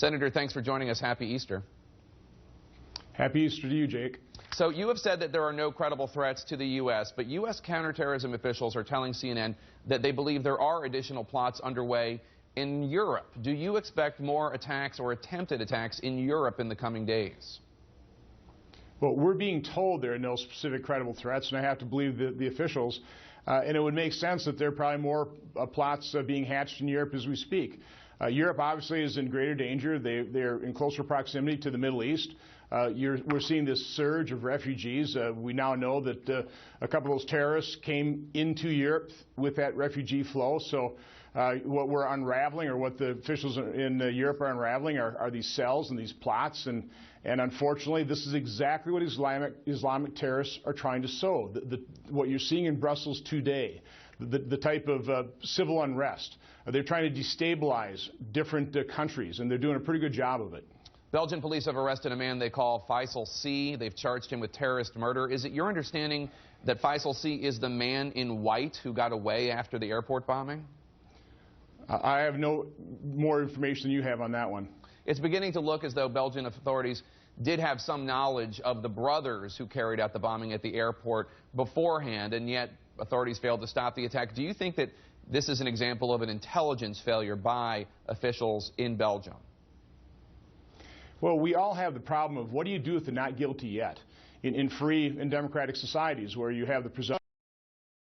Senator, thanks for joining us. Happy Easter. Happy Easter to you, Jake. So you have said that there are no credible threats to the U.S., but U.S. counterterrorism officials are telling CNN that they believe there are additional plots underway in Europe. Do you expect more attacks or attempted attacks in Europe in the coming days? Well, we're being told there are no specific credible threats, and I have to believe the officials. And it would make sense that there are probably more plots being hatched in Europe as we speak. Europe obviously is in greater danger. They're in closer proximity to the Middle East. We're seeing this surge of refugees. We now know that a couple of those terrorists came into Europe with that refugee flow. So what we're unraveling, or what the officials in Europe are unraveling, are these cells and these plots. And unfortunately, this is exactly what Islamic terrorists are trying to sow. What you're seeing in Brussels today, the type of civil unrest. They're trying to destabilize different countries, and they're doing a pretty good job of it. Belgian police have arrested a man they call Faisal C. They've charged him with terrorist murder. Is it your understanding that Faisal C. is the man in white who got away after the airport bombing? I have no more information than you have on that one. It's beginning to look as though Belgian authorities did have some knowledge of the brothers who carried out the bombing at the airport beforehand, and yet authorities failed to stop the attack. Do you think that this is an example of an intelligence failure by officials in Belgium? Well, we all have the problem of what do you do with the not guilty yet in free and democratic societies where you have the presumption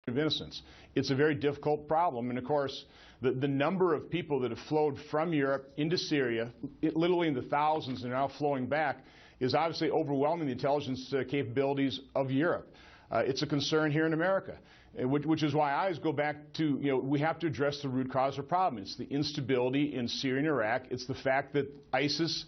of innocence. It's a very difficult problem, and of course the number of people that have flowed from Europe into Syria, literally in the thousands and now flowing back, is obviously overwhelming the intelligence capabilities of Europe. It's a concern here in America, which is why I always go back to, we have to address the root cause of the problem. It's the instability in Syria and Iraq. It's the fact that ISIS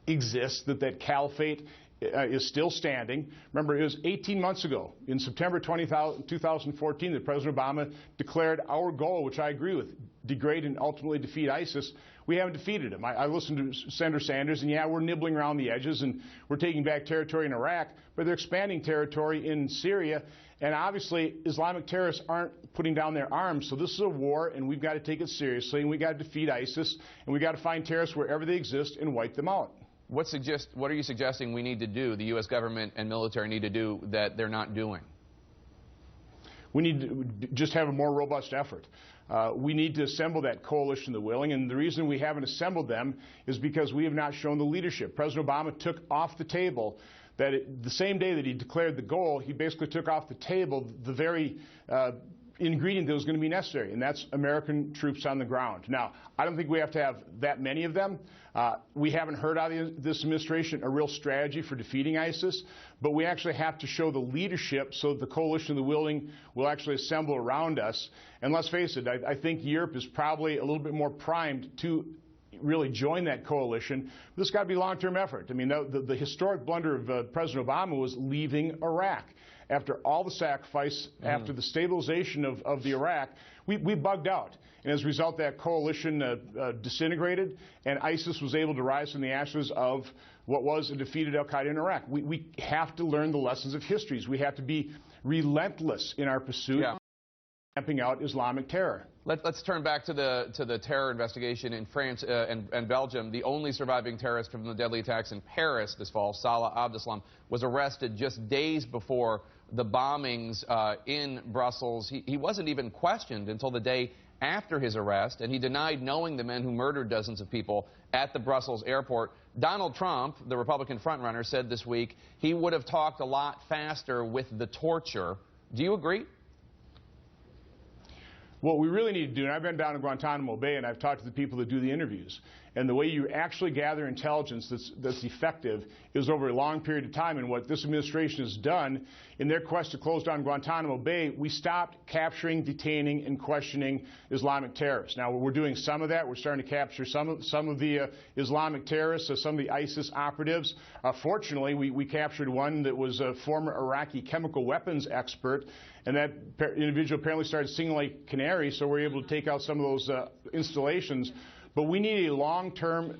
exists, that caliphate is still standing. Remember, it was 18 months ago, in September 2014, that President Obama declared our goal, which I agree with, degrade and ultimately defeat ISIS. We haven't defeated him. I listened to Senator Sanders, and yeah, we're nibbling around the edges, and we're taking back territory in Iraq, but they're expanding territory in Syria, and obviously Islamic terrorists aren't putting down their arms, so this is a war, and we've got to take it seriously, and we've got to defeat ISIS, and we've got to find terrorists wherever they exist and wipe them out. What are you suggesting we need to do, the U.S. government and military need to do, that they're not doing? We need to just have a more robust effort. We need to assemble that coalition of the willing, and the reason we haven't assembled them is because we have not shown the leadership. President Obama took off the table that the same day that he declared the goal, he basically took off the table the very ingredient that was going to be necessary, and that's American troops on the ground. Now, I don't think we have to have that many of them. We haven't heard out of this administration a real strategy for defeating ISIS, but we actually have to show the leadership so that the coalition of the willing will actually assemble around us. And let's face it, I think Europe is probably a little bit more primed to really join that coalition. This has got to be a long-term effort. I mean, the historic blunder of President Obama was leaving Iraq. After all the sacrifice, after the stabilization of the Iraq, we bugged out. And as a result, that coalition disintegrated, and ISIS was able to rise from the ashes of what was a defeated al-Qaeda in Iraq. We have to learn the lessons of history. We have to be relentless in our pursuit of stamping out Islamic terror. Let's turn back to the terror investigation in France and Belgium. The only surviving terrorist from the deadly attacks in Paris this fall, Salah Abdeslam, was arrested just days before the bombings in Brussels. He wasn't even questioned until the day after his arrest, and he denied knowing the men who murdered dozens of people at the Brussels airport. Donald Trump, the Republican frontrunner, said this week he would have talked a lot faster with the torture. Do you agree? What we really need to do, and I've been down in Guantanamo Bay and I've talked to the people that do the interviews, and the way you actually gather intelligence that's effective is over a long period of time. And what this administration has done in their quest to close down Guantanamo Bay, we stopped capturing, detaining, and questioning Islamic terrorists. Now, we're doing some of that. We're starting to capture some of the Islamic terrorists, some of the ISIS operatives. Fortunately, we captured one that was a former Iraqi chemical weapons expert, and that individual apparently started singing like canary, so we're able to take out some of those installations. But we need a long-term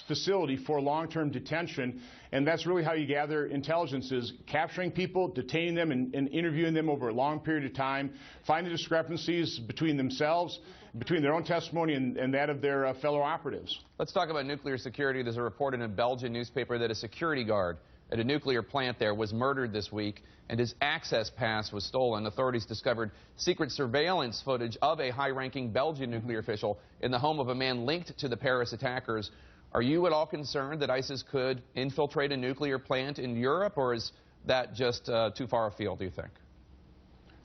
facility for long-term detention, and that's really how you gather intelligence, is capturing people, detaining them, and interviewing them over a long period of time, finding discrepancies between themselves, between their own testimony and that of their fellow operatives. Let's talk about nuclear security. There's a report in a Belgian newspaper that a security guard at a nuclear plant there was murdered this week, and his access pass was stolen. Authorities discovered secret surveillance footage of a high-ranking Belgian nuclear official in the home of a man linked to the Paris attackers. Are you at all concerned that ISIS could infiltrate a nuclear plant in Europe, or is that just too far afield, do you think?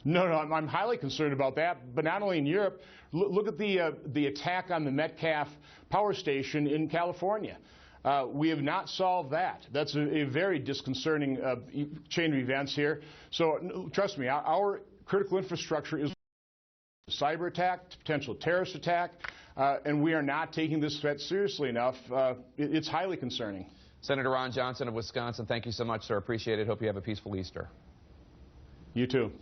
No, I'm highly concerned about that, but not only in Europe. Look at the attack on the Metcalfe power station in California. We have not solved that. That's a very disconcerting chain of events here. So trust me, our critical infrastructure is a cyber attack, potential terrorist attack, and we are not taking this threat seriously enough. It's highly concerning. Senator Ron Johnson of Wisconsin, thank you so much, sir. Appreciate it. Hope you have a peaceful Easter. You too.